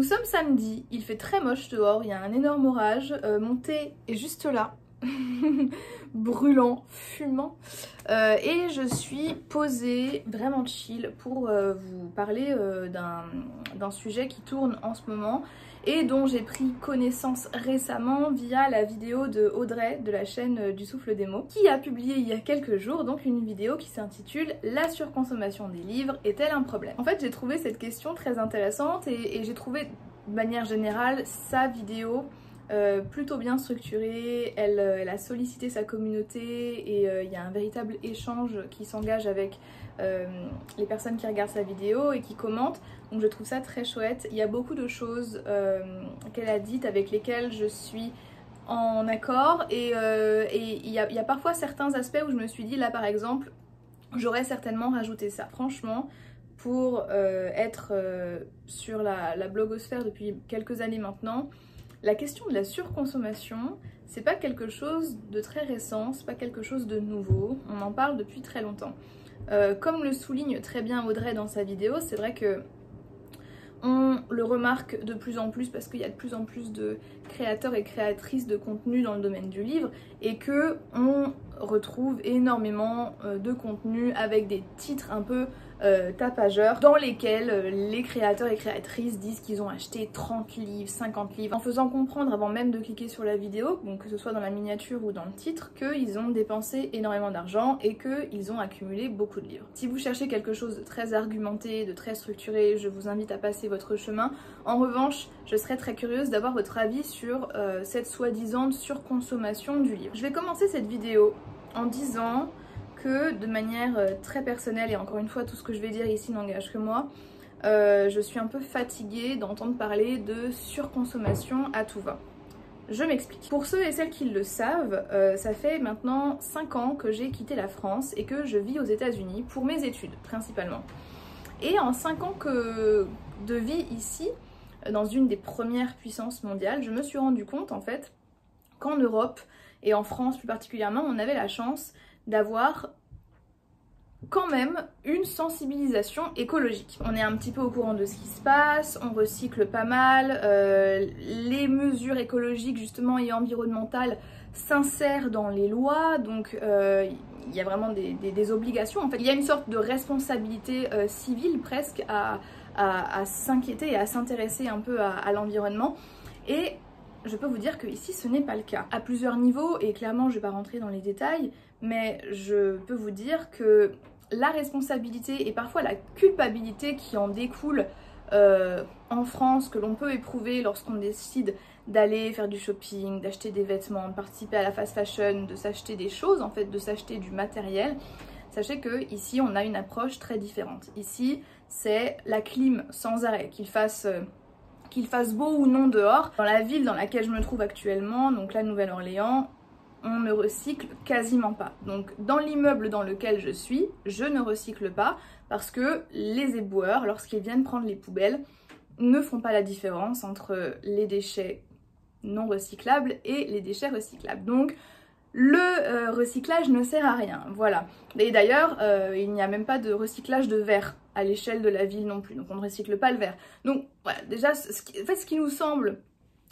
Nous sommes samedi, il fait très moche dehors, il y a un énorme orage, mon thé est juste là, brûlant, fumant, et je suis posée, vraiment chill, pour vous parler d'un sujet qui tourne en ce moment et dont j'ai pris connaissance récemment via la vidéo de Audrey de la chaîne du Souffle des Mots, qui a publié il y a quelques jours donc une vidéo qui s'intitule « La surconsommation des livres est-elle un problème ?» En fait, j'ai trouvé cette question très intéressante et j'ai trouvé de manière générale sa vidéo plutôt bien structurée. Elle a sollicité sa communauté et il y a un véritable échange qui s'engage avec les personnes qui regardent sa vidéo et qui commentent, donc je trouve ça très chouette. Il y a beaucoup de choses qu'elle a dites avec lesquelles je suis en accord et il y a parfois certains aspects où je me suis dit là par exemple j'aurais certainement rajouté ça. Franchement, pour être sur la blogosphère depuis quelques années maintenant, la question de la surconsommation, c'est pas quelque chose de très récent, c'est pas quelque chose de nouveau, on en parle depuis très longtemps. Comme le souligne très bien Audrey dans sa vidéo, c'est vrai que on le remarque de plus en plus parce qu'il y a de plus en plus de créateurs et créatrices de contenu dans le domaine du livre et que on retrouve énormément de contenu avec des titres un peu tapageurs dans lesquels les créateurs et créatrices disent qu'ils ont acheté 30 livres, 50 livres, en faisant comprendre avant même de cliquer sur la vidéo, donc que ce soit dans la miniature ou dans le titre, qu'ils ont dépensé énormément d'argent et qu'ils ont accumulé beaucoup de livres. Si vous cherchez quelque chose de très argumenté, de très structuré, je vous invite à passer votre chemin. En revanche, je serais très curieuse d'avoir votre avis sur cette soi-disant surconsommation du livre. Je vais commencer cette vidéo en disant que de manière très personnelle, et encore une fois tout ce que je vais dire ici n'engage que moi, je suis un peu fatiguée d'entendre parler de surconsommation à tout va. Je m'explique. Pour ceux et celles qui le savent, ça fait maintenant 5 ans que j'ai quitté la France et que je vis aux États-Unis pour mes études principalement. Et en 5 ans de vie ici, dans une des premières puissances mondiales, je me suis rendu compte en fait qu'en Europe et en France plus particulièrement, on avait la chance d'avoir quand même une sensibilisation écologique. On est un petit peu au courant de ce qui se passe, on recycle pas mal, les mesures écologiques justement et environnementales s'insèrent dans les lois, donc il y a vraiment des obligations. En fait, il y a une sorte de responsabilité civile presque à s'inquiéter et à s'intéresser un peu à l'environnement. Et je peux vous dire que ici ce n'est pas le cas. À plusieurs niveaux, et clairement je ne vais pas rentrer dans les détails, mais je peux vous dire que la responsabilité et parfois la culpabilité qui en découle en France, que l'on peut éprouver lorsqu'on décide d'aller faire du shopping, d'acheter des vêtements, de participer à la fast fashion, de s'acheter des choses, en fait de s'acheter du matériel, sachez que ici on a une approche très différente. Ici c'est la clim sans arrêt, qu'il fasse beau ou non dehors. Dans la ville dans laquelle je me trouve actuellement, donc la Nouvelle-Orléans, on ne recycle quasiment pas. Donc dans l'immeuble dans lequel je suis, je ne recycle pas parce que les éboueurs, lorsqu'ils viennent prendre les poubelles, ne font pas la différence entre les déchets non recyclables et les déchets recyclables. Donc le recyclage ne sert à rien, voilà. Et d'ailleurs, il n'y a même pas de recyclage de verre à l'échelle de la ville non plus, donc on ne recycle pas le verre. Donc voilà, déjà, ce qui nous semble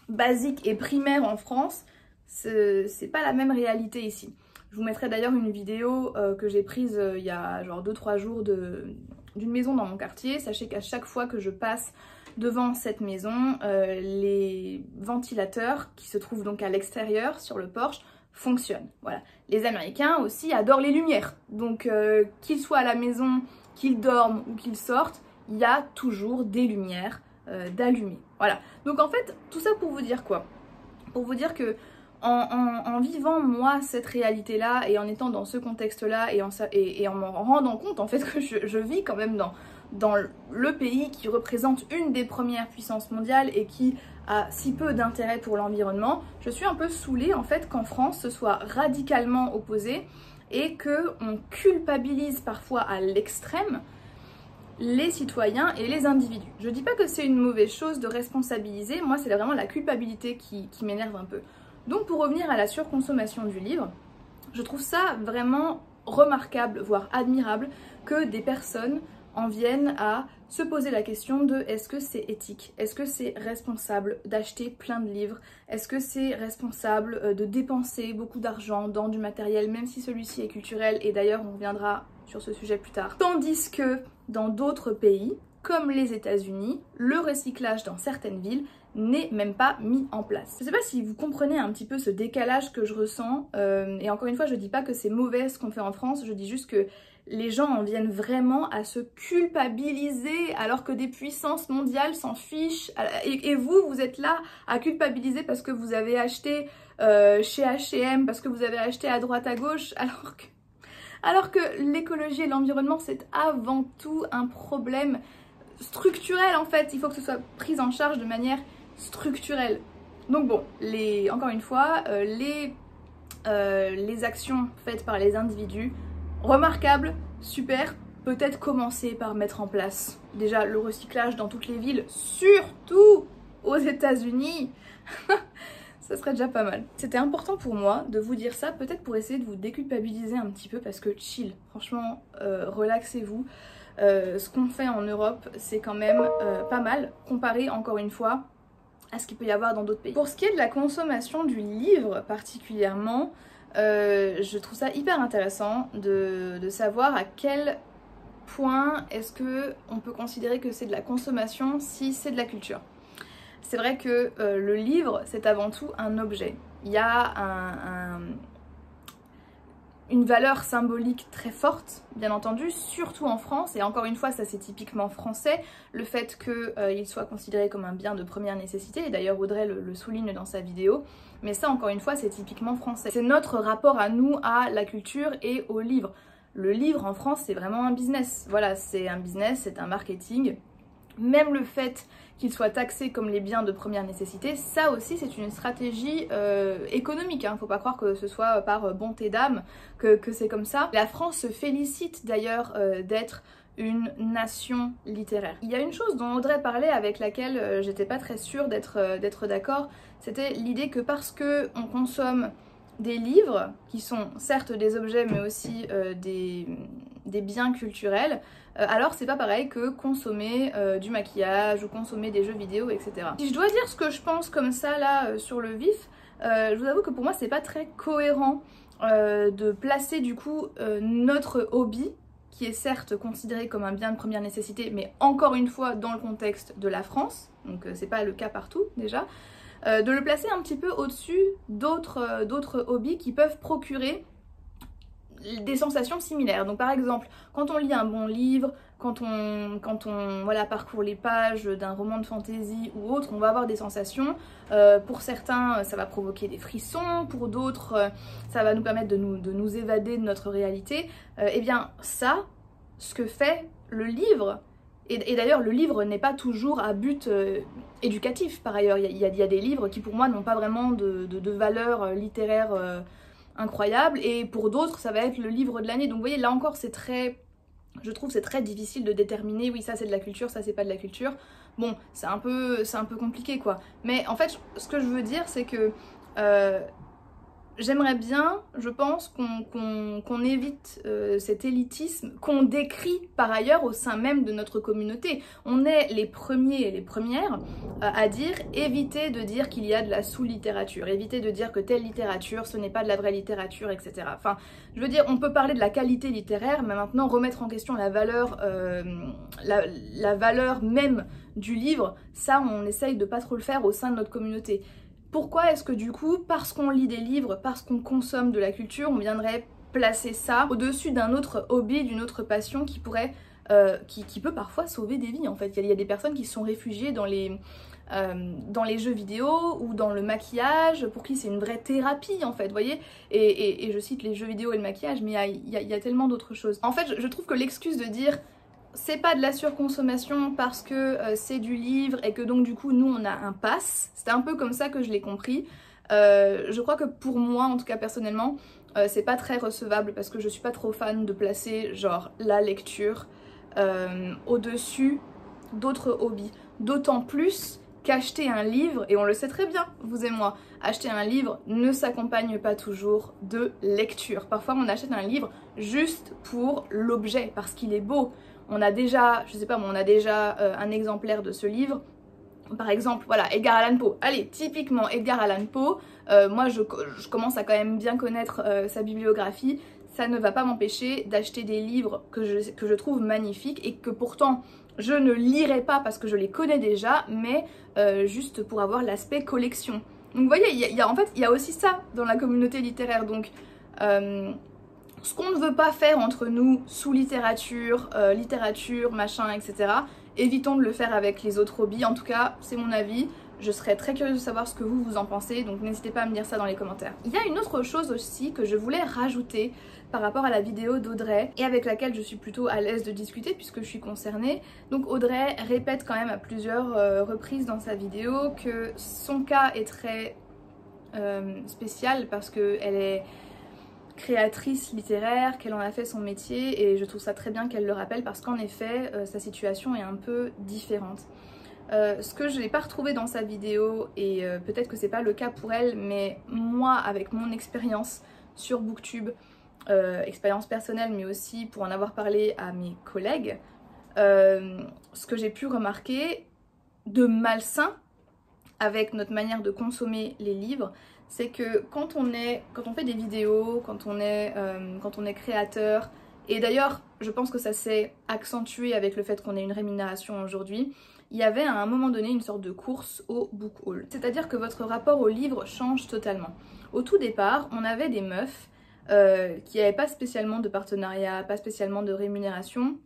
basique et primaire en France, c'est pas la même réalité ici. Je vous mettrai d'ailleurs une vidéo que j'ai prise il y a genre 2-3 jours d'une maison dans mon quartier. Sachez qu'à chaque fois que je passe devant cette maison, les ventilateurs qui se trouvent donc à l'extérieur sur le porche fonctionnent. Voilà. Les Américains aussi adorent les lumières, donc qu'ils soient à la maison, qu'ils dorment ou qu'ils sortent, il y a toujours des lumières d'allumées. Voilà. Donc en fait, tout ça pour vous dire quoi? Pour vous dire que en vivant moi cette réalité-là et en étant dans ce contexte-là et en me rendant compte en fait que je vis quand même dans le pays qui représente une des premières puissances mondiales et qui a si peu d'intérêt pour l'environnement, je suis un peu saoulée en fait qu'en France ce soit radicalement opposé et qu'on culpabilise parfois à l'extrême les citoyens et les individus. Je dis pas que c'est une mauvaise chose de responsabiliser, moi c'est vraiment la culpabilité qui m'énerve un peu. Donc pour revenir à la surconsommation du livre, je trouve ça vraiment remarquable, voire admirable, que des personnes en viennent à se poser la question de est-ce que c'est éthique, est-ce que c'est responsable d'acheter plein de livres, est-ce que c'est responsable de dépenser beaucoup d'argent dans du matériel même si celui-ci est culturel, et d'ailleurs on reviendra sur ce sujet plus tard. Tandis que dans d'autres pays, comme les États-Unis, le recyclage dans certaines villes n'est même pas mis en place. Je sais pas si vous comprenez un petit peu ce décalage que je ressens, et encore une fois je dis pas que c'est mauvais ce qu'on fait en France, je dis juste que les gens en viennent vraiment à se culpabiliser alors que des puissances mondiales s'en fichent, et vous êtes là à culpabiliser parce que vous avez acheté chez H&M, parce que vous avez acheté à droite à gauche, alors que l'écologie et l'environnement c'est avant tout un problème structurel en fait, il faut que ce soit pris en charge de manière structurelle. Donc bon, encore une fois, les actions faites par les individus, remarquables, super, peut-être commencer par mettre en place déjà le recyclage dans toutes les villes, surtout aux États-Unis. Ça serait déjà pas mal. C'était important pour moi de vous dire ça, peut-être pour essayer de vous déculpabiliser un petit peu, parce que chill, franchement, relaxez-vous. Ce qu'on fait en Europe, c'est quand même pas mal, comparé encore une fois à ce qu'il peut y avoir dans d'autres pays. Pour ce qui est de la consommation du livre particulièrement, je trouve ça hyper intéressant de savoir à quel point est-ce qu'on peut considérer que c'est de la consommation si c'est de la culture. C'est vrai que le livre, c'est avant tout un objet. Il y a une valeur symbolique très forte, bien entendu, surtout en France, et encore une fois, ça c'est typiquement français, le fait qu'il soit considéré comme un bien de première nécessité, et d'ailleurs Audrey le souligne dans sa vidéo, mais ça encore une fois, c'est typiquement français. C'est notre rapport à nous, à la culture et au livre. Le livre en France, c'est vraiment un business, voilà, c'est un business, c'est un marketing. Même le fait qu'il soit taxé comme les biens de première nécessité, ça aussi c'est une stratégie économique, hein. Faut pas croire que ce soit par bonté d'âme que c'est comme ça. La France se félicite d'ailleurs d'être une nation littéraire. Il y a une chose dont Audrey parlait avec laquelle j'étais pas très sûre d'être d'accord, c'était l'idée que parce que on consomme des livres, qui sont certes des objets mais aussi des biens culturels, alors c'est pas pareil que consommer du maquillage ou consommer des jeux vidéo, etc. Si je dois dire ce que je pense comme ça là sur le vif, je vous avoue que pour moi c'est pas très cohérent de placer du coup notre hobby, qui est certes considéré comme un bien de première nécessité, mais encore une fois dans le contexte de la France, donc c'est pas le cas partout déjà, de le placer un petit peu au-dessus d'autres hobbies qui peuvent procurer des sensations similaires. Donc par exemple, quand on lit un bon livre, quand on voilà, parcourt les pages d'un roman de fantasy ou autre, on va avoir des sensations. Pour certains, ça va provoquer des frissons, pour d'autres, ça va nous permettre de nous évader de notre réalité. Eh bien ça, ce que fait le livre, et d'ailleurs le livre n'est pas toujours à but éducatif par ailleurs, il y a des livres qui pour moi n'ont pas vraiment de valeur littéraire incroyable, et pour d'autres ça va être le livre de l'année. Donc vous voyez, là encore c'est très, je trouve c'est très difficile de déterminer oui ça c'est de la culture, ça c'est pas de la culture. Bon, c'est un peu compliqué quoi, mais en fait ce que je veux dire c'est que j'aimerais bien, je pense, qu'on évite cet élitisme qu'on décrit par ailleurs au sein même de notre communauté. On est les premiers et les premières à dire, évitez de dire qu'il y a de la sous-littérature, évitez de dire que telle littérature, ce n'est pas de la vraie littérature, etc. Enfin, je veux dire, on peut parler de la qualité littéraire, mais maintenant remettre en question la valeur, la valeur même du livre, ça on essaye de pas trop le faire au sein de notre communauté. Pourquoi est-ce que du coup, parce qu'on lit des livres, parce qu'on consomme de la culture, on viendrait placer ça au-dessus d'un autre hobby, d'une autre passion qui pourrait, qui peut parfois sauver des vies en fait. Il y a des personnes qui se sont réfugiées dans les jeux vidéo ou dans le maquillage, pour qui c'est une vraie thérapie en fait, vous voyez, et je cite les jeux vidéo et le maquillage, mais il y a tellement d'autres choses. En fait, je trouve que l'excuse de dire c'est pas de la surconsommation parce que c'est du livre et que donc du coup nous on a un pass, c'était un peu comme ça que je l'ai compris. Je crois que pour moi, en tout cas personnellement, c'est pas très recevable parce que je suis pas trop fan de placer genre la lecture au-dessus d'autres hobbies. D'autant plus qu'acheter un livre, et on le sait très bien, vous et moi, acheter un livre ne s'accompagne pas toujours de lecture. Parfois on achète un livre juste pour l'objet, parce qu'il est beau. On a déjà, je sais pas, on a déjà un exemplaire de ce livre. Par exemple, voilà, Edgar Allan Poe. Allez, typiquement Edgar Allan Poe, moi je commence à quand même bien connaître sa bibliographie. Ça ne va pas m'empêcher d'acheter des livres que je trouve magnifiques et que pourtant je ne lirai pas parce que je les connais déjà, mais juste pour avoir l'aspect collection. Donc vous voyez, en fait, il y a aussi ça dans la communauté littéraire. Donc ce qu'on ne veut pas faire entre nous sous littérature, machin, etc., évitons de le faire avec les autres hobbies. En tout cas, c'est mon avis. Je serais très curieuse de savoir ce que vous en pensez, donc n'hésitez pas à me dire ça dans les commentaires. Il y a une autre chose aussi que je voulais rajouter par rapport à la vidéo d'Audrey et avec laquelle je suis plutôt à l'aise de discuter puisque je suis concernée. Donc Audrey répète quand même à plusieurs reprises dans sa vidéo que son cas est très spécial parce qu'elle est créatrice littéraire, qu'elle en a fait son métier, et je trouve ça très bien qu'elle le rappelle parce qu'en effet sa situation est un peu différente. Ce que je n'ai pas retrouvé dans sa vidéo, et peut-être que c'est pas le cas pour elle, mais moi avec mon expérience sur Booktube, expérience personnelle mais aussi pour en avoir parlé à mes collègues, ce que j'ai pu remarquer de malsain avec notre manière de consommer les livres, c'est que quand on fait des vidéos, quand on est créateur, et d'ailleurs je pense que ça s'est accentué avec le fait qu'on ait une rémunération aujourd'hui, il y avait à un moment donné une sorte de course au book haul. C'est-à-dire que votre rapport au livre change totalement. Au tout départ, on avait des meufs qui n'avaient pas spécialement de partenariat, pas spécialement de rémunération,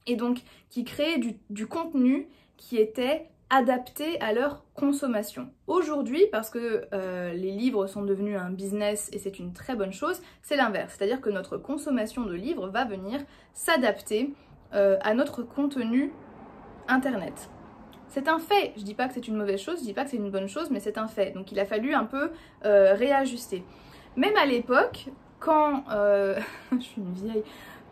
et donc qui créaient du contenu qui était adapté à leur consommation. Aujourd'hui, parce que les livres sont devenus un business et c'est une très bonne chose, c'est l'inverse. C'est-à-dire que notre consommation de livres va venir s'adapter à notre contenu internet. C'est un fait, je dis pas que c'est une mauvaise chose, je dis pas que c'est une bonne chose, mais c'est un fait. Donc il a fallu un peu réajuster. Même à l'époque, quand je suis une vieille,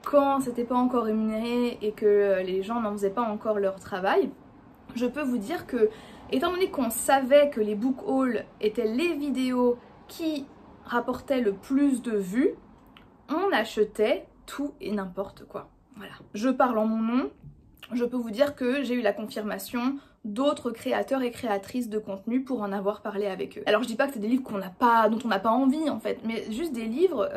quand c'était pas encore rémunéré et que les gens n'en faisaient pas encore leur travail, je peux vous dire que, étant donné qu'on savait que les book hauls étaient les vidéos qui rapportaient le plus de vues, on achetait tout et n'importe quoi. Voilà. Je parle en mon nom, je peux vous dire que j'ai eu la confirmation d'autres créateurs et créatrices de contenu pour en avoir parlé avec eux. Alors je dis pas que c'est des livres dont on n'a pas envie en fait, mais juste des livres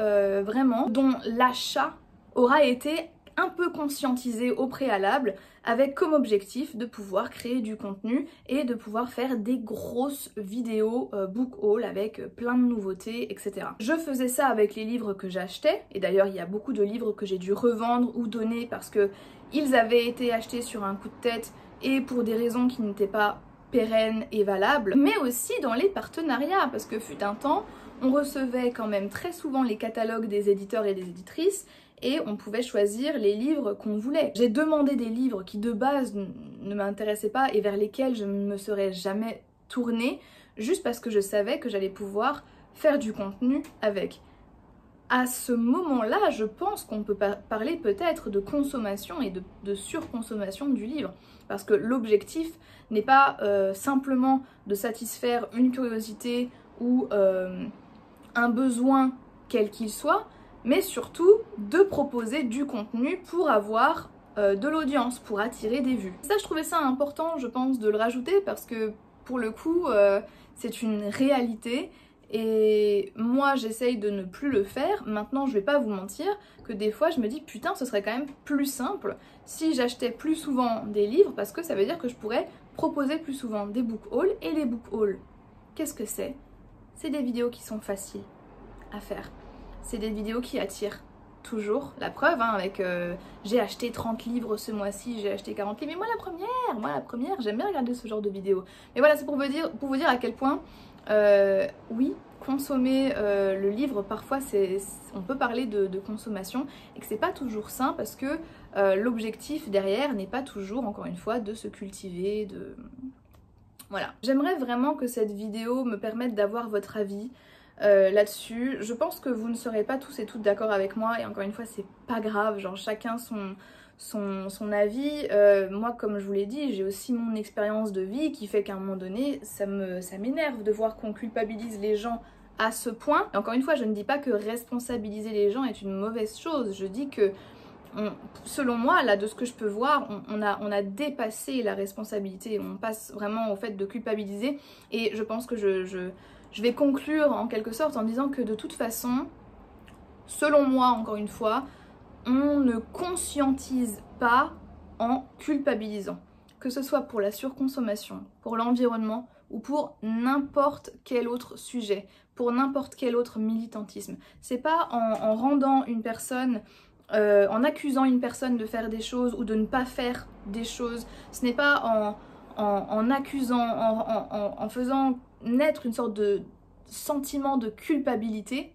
vraiment dont l'achat aura été un peu conscientisé au préalable, avec comme objectif de pouvoir créer du contenu et de pouvoir faire des grosses vidéos book haul avec plein de nouveautés, etc. Je faisais ça avec les livres que j'achetais, et d'ailleurs il y a beaucoup de livres que j'ai dû revendre ou donner parce que ils avaient été achetés sur un coup de tête et pour des raisons qui n'étaient pas pérennes et valables, mais aussi dans les partenariats, parce que fut un temps, on recevait quand même très souvent les catalogues des éditeurs et des éditrices, et on pouvait choisir les livres qu'on voulait. J'ai demandé des livres qui de base ne m'intéressaient pas et vers lesquels je ne me serais jamais tournée, juste parce que je savais que j'allais pouvoir faire du contenu avec. À ce moment-là, je pense qu'on peut parler peut-être de consommation et de surconsommation du livre, parce que l'objectif n'est pas simplement de satisfaire une curiosité ou un besoin quel qu'il soit, mais surtout de proposer du contenu pour avoir de l'audience, pour attirer des vues. Ça, je trouvais ça important, je pense, de le rajouter parce que pour le coup, c'est une réalité et moi, j'essaye de ne plus le faire. Maintenant, je vais pas vous mentir que des fois, je me dis putain, ce serait quand même plus simple si j'achetais plus souvent des livres parce que ça veut dire que je pourrais proposer plus souvent des book hauls. Et les book hauls, qu'est-ce que c'est? C'est des vidéos qui sont faciles à faire. C'est des vidéos qui attirent toujours. La preuve, hein, avec j'ai acheté 30 livres ce mois-ci, j'ai acheté 40 livres. Mais moi la première, j'aime bien regarder ce genre de vidéos. Mais voilà, c'est pour vous dire à quel point, oui, consommer le livre, parfois on peut parler de consommation et que c'est pas toujours sain parce que l'objectif derrière n'est pas toujours, encore une fois, de se cultiver, Voilà. J'aimerais vraiment que cette vidéo me permette d'avoir votre avis là-dessus. Je pense que vous ne serez pas tous et toutes d'accord avec moi et encore une fois c'est pas grave, genre chacun son avis. Moi, comme je vous l'ai dit, j'ai aussi mon expérience de vie qui fait qu'à un moment donné, ça m'énerve de voir qu'on culpabilise les gens à ce point. Et encore une fois, je ne dis pas que responsabiliser les gens est une mauvaise chose. Je dis que, selon moi, là, de ce que je peux voir, on a dépassé la responsabilité. On passe vraiment au fait de culpabiliser. Et je pense que je vais conclure en quelque sorte en disant que de toute façon, selon moi, encore une fois, on ne conscientise pas en culpabilisant. Que ce soit pour la surconsommation, pour l'environnement ou pour n'importe quel autre sujet, pour n'importe quel autre militantisme. C'est pas en rendant une personne, en accusant une personne de faire des choses ou de ne pas faire des choses. Ce n'est pas en accusant, en faisant naître une sorte de sentiment de culpabilité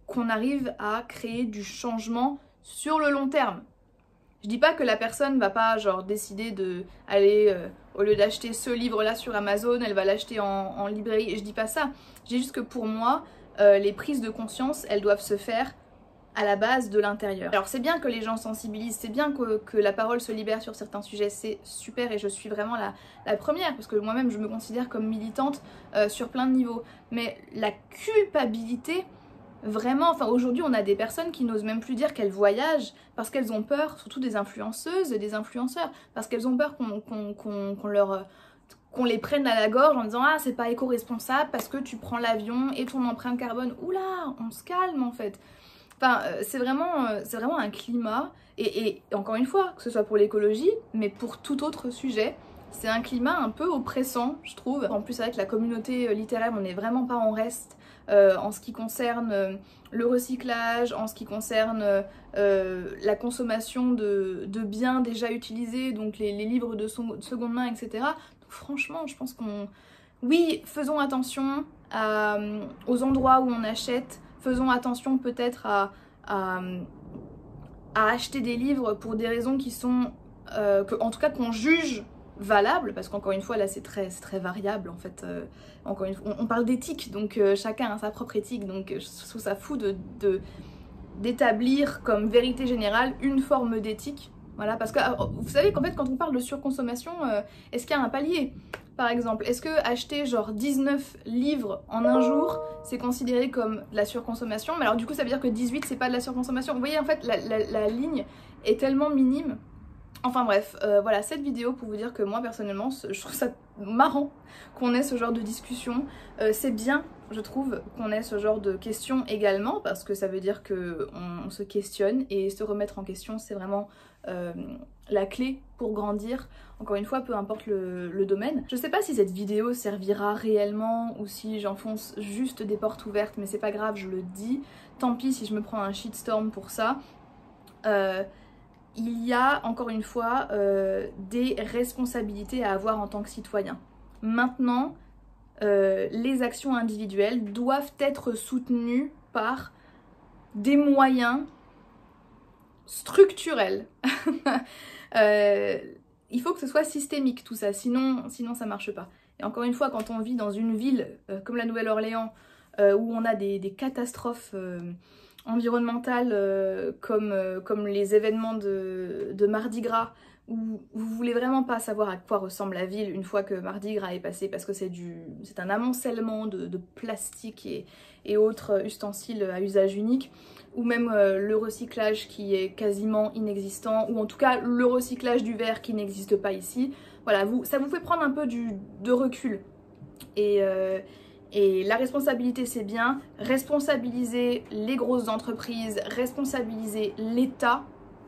qu'on arrive à créer du changement sur le long terme. Je dis pas que la personne va pas genre décider de aller au lieu d'acheter ce livre là sur Amazon, elle va l'acheter en librairie. Je dis pas ça. Je dis juste que pour moi, les prises de conscience, elles doivent se faire à la base de l'intérieur. Alors c'est bien que les gens sensibilisent, c'est bien que la parole se libère sur certains sujets, c'est super et je suis vraiment la première parce que moi-même je me considère comme militante sur plein de niveaux. Mais la culpabilité, vraiment, enfin aujourd'hui on a des personnes qui n'osent même plus dire qu'elles voyagent parce qu'elles ont peur, surtout des influenceuses et des influenceurs, parce qu'elles ont peur qu'on les prenne à la gorge en disant ah c'est pas éco-responsable parce que tu prends l'avion et ton empreinte carbone. Oula, on se calme en fait. Enfin c'est vraiment un climat et encore une fois, que ce soit pour l'écologie mais pour tout autre sujet, c'est un climat un peu oppressant je trouve. En plus avec la communauté littéraire on n'est vraiment pas en reste. En ce qui concerne le recyclage, en ce qui concerne la consommation de biens déjà utilisés, donc les livres de seconde main, etc. Donc franchement, je pense oui, faisons attention aux endroits où on achète, faisons attention peut-être à acheter des livres pour des raisons qui sont, en tout cas qu'on juge valable, parce qu'encore une fois là c'est très variable en fait, encore une fois on parle d'éthique donc chacun a sa propre éthique, donc je trouve ça fou d'établir comme vérité générale une forme d'éthique, voilà, parce que vous savez qu'en fait quand on parle de surconsommation, est-ce qu'il y a un palier? Par exemple, est-ce que acheter genre 19 livres en un jour c'est considéré comme de la surconsommation? Mais alors du coup ça veut dire que 18 c'est pas de la surconsommation? Vous voyez en fait la ligne est tellement minime. Enfin bref, voilà cette vidéo pour vous dire que moi personnellement je trouve ça marrant qu'on ait ce genre de discussion. C'est bien je trouve qu'on ait ce genre de questions également parce que ça veut dire qu'on se questionne et se remettre en question c'est vraiment la clé pour grandir. Encore une fois peu importe le domaine. Je sais pas si cette vidéo servira réellement ou si j'enfonce juste des portes ouvertes mais c'est pas grave, je le dis. Tant pis si je me prends un shitstorm pour ça. Il y a encore une fois des responsabilités à avoir en tant que citoyen. Maintenant, les actions individuelles doivent être soutenues par des moyens structurels. Il faut que ce soit systémique tout ça, sinon ça marche pas. Et encore une fois, quand on vit dans une ville comme la Nouvelle-Orléans, où on a des catastrophes environnementales comme les événements de Mardi Gras, où vous voulez vraiment pas savoir à quoi ressemble la ville une fois que Mardi Gras est passé, parce que c'est un amoncellement de plastique et autres ustensiles à usage unique, ou même le recyclage qui est quasiment inexistant, ou en tout cas le recyclage du verre qui n'existe pas ici. Voilà, ça vous fait prendre un peu de recul. Et la responsabilité c'est bien, responsabiliser les grosses entreprises, responsabiliser l'État,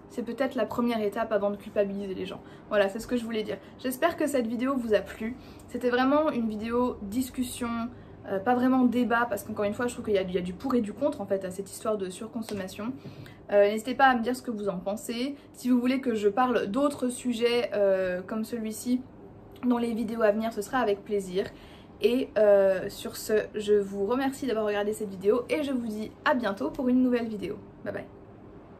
c'est peut-être la première étape avant de culpabiliser les gens. Voilà, c'est ce que je voulais dire. J'espère que cette vidéo vous a plu. C'était vraiment une vidéo discussion, pas vraiment débat, parce qu'encore une fois je trouve qu'il y a du pour et du contre en fait à cette histoire de surconsommation. N'hésitez pas à me dire ce que vous en pensez. Si vous voulez que je parle d'autres sujets comme celui-ci dans les vidéos à venir, ce sera avec plaisir. Et sur ce, je vous remercie d'avoir regardé cette vidéo et je vous dis à bientôt pour une nouvelle vidéo. Bye bye.